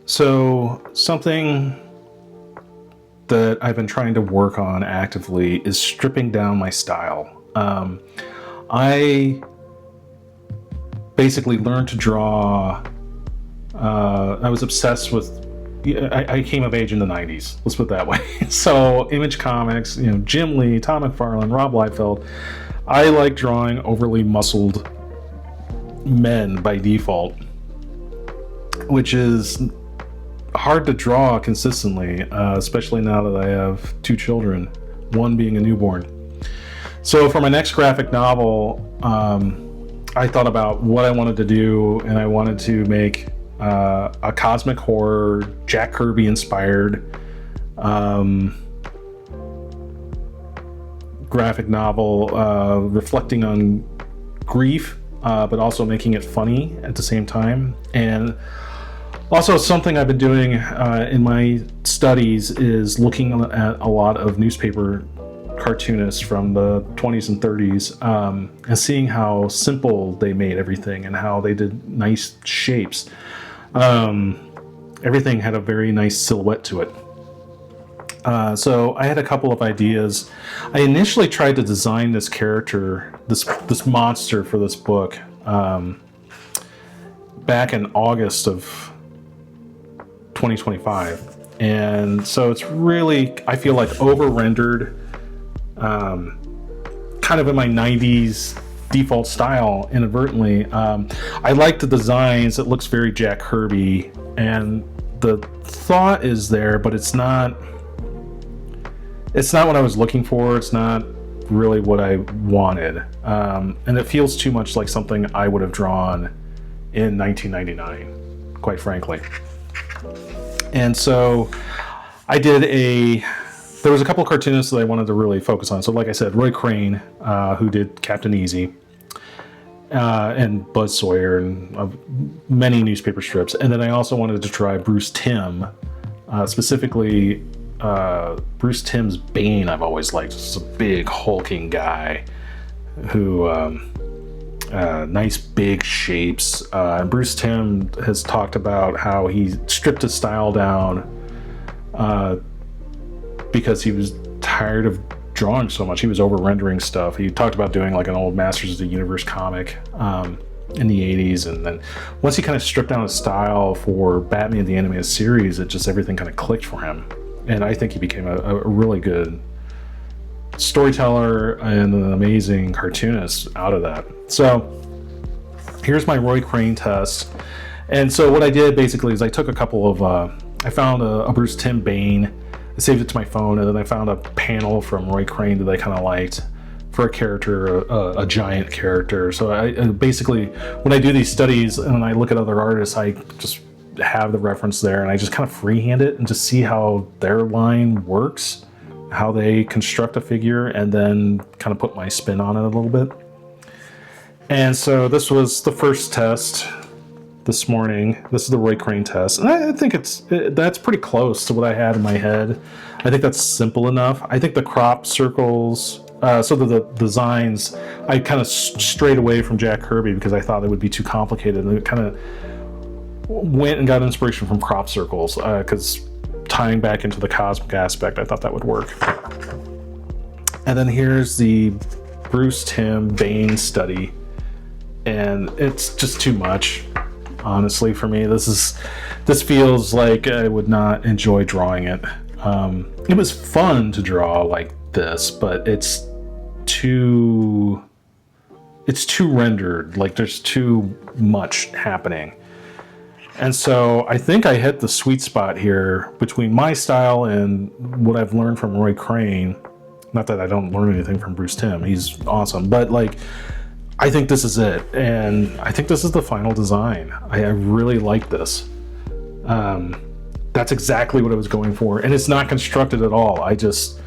So something that I've been trying to work on actively is stripping down my style. I basically learned to draw. I was obsessed with. I came of age in the '90s. Let's put it that way. So Image Comics, Jim Lee, Tom McFarlane, Rob Liefeld. I like drawing overly muscled men by default, which is hard to draw consistently, especially now that I have two children, one being a newborn. So for my next graphic novel, I thought about what I wanted to do, and I wanted to make a cosmic horror, Jack Kirby inspired graphic novel, reflecting on grief, but also making it funny at the same time. And also, something I've been doing in my studies is looking at a lot of newspaper cartoonists from the 20s and 30s, and seeing how simple they made everything and how they did nice shapes. Everything had a very nice silhouette to it. So I had a couple of ideas. I initially tried to design this character, this monster for this book, back in August of 2025, and so it's really, I feel like, over-rendered, kind of in my 90s default style inadvertently. I like the designs. It looks very Jack Kirby, and the thought is there, but it's not what I was looking for. It's not really what I wanted, and it feels too much like something I would have drawn in 1999, quite frankly. And so I did there was a couple of cartoonists that I wanted to really focus on. So like I said, Roy Crane, who did Captain Easy, and Buzz Sawyer, and many newspaper strips. And then I also wanted to try Bruce Timm, specifically Bruce Timm's Bane. I've always liked. It's a big hulking guy who, nice big shapes. Bruce Timm has talked about how he stripped his style down because he was tired of drawing so much. He was over-rendering stuff. He talked about doing like an old Masters of the Universe comic in the 80s, and then once he kind of stripped down his style for Batman the Animated Series, everything kind of clicked for him, and I think he became a really good storyteller and an amazing cartoonist out of that. So here's my Roy Crane test. And so what I did basically is I took a couple of, I found a Bruce Timm Bane, I saved it to my phone, and then I found a panel from Roy Crane that I kind of liked for a character, a giant character. So I basically, when I do these studies and I look at other artists, I just have the reference there, and I just kind of freehand it and just see how their line works, how they construct a figure, and then kind of put my spin on it a little bit. And so this was the first test this morning. This is the Roy Crane test, and I think that's pretty close to what I had in my head. I think that's simple enough. I think the crop circles, so the designs, I kind of strayed away from Jack Kirby because I thought it would be too complicated, and it kind of went and got inspiration from crop circles, because tying back into the cosmic aspect, I thought that would work. And then here's the Bruce Timm Bane study, and it's just too much, honestly, for me. This feels like I would not enjoy drawing it. It was fun to draw like this, but it's too rendered. Like there's too much happening. And so I think I hit the sweet spot here between my style and what I've learned from Roy Crane. Not that I don't learn anything from Bruce Timm, he's awesome, but like, I think this is it, and I think this is the final design. I really like this. That's exactly what I was going for, and it's not constructed at all. I just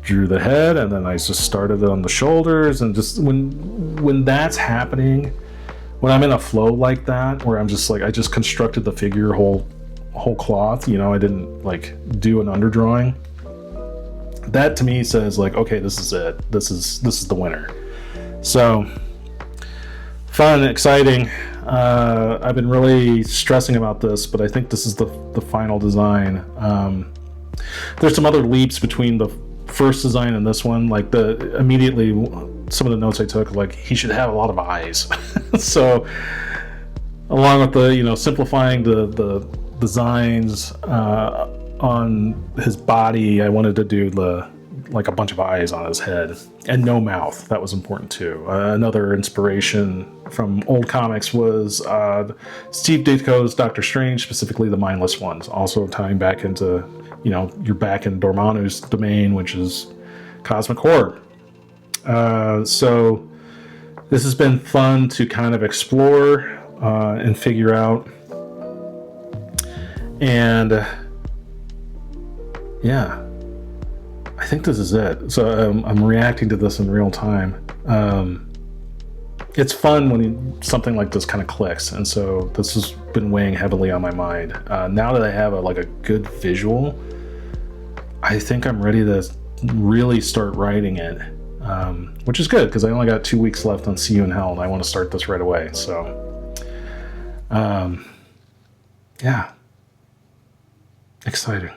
drew the head, and then I just started on the shoulders, and just when that's happening, when I'm in a flow like that, where I'm just like, I just constructed the figure whole cloth, I didn't like do an underdrawing. That to me says like, okay, this is it. This is the winner. So fun, exciting. I've been really stressing about this, but I think this is the final design. There's some other leaps between the first design and this one. Like immediately, some of the notes I took, like he should have a lot of eyes. So, along with the simplifying the designs on his body, I wanted to do like a bunch of eyes on his head and no mouth. That was important too. Another inspiration from old comics was Steve Ditko's Doctor Strange, specifically the mindless ones, also tying back into you're back in Dormammu's domain, which is cosmic horror. So this has been fun to kind of explore and figure out, and yeah, I think this is it. So I'm reacting to this in real time. It's fun when something like this kind of clicks, and so this has been weighing heavily on my mind. Now that I have a good visual, I think I'm ready to really start writing it, which is good because I only got 2 weeks left on See You in Hell, and I want to start this right away. So, yeah, exciting.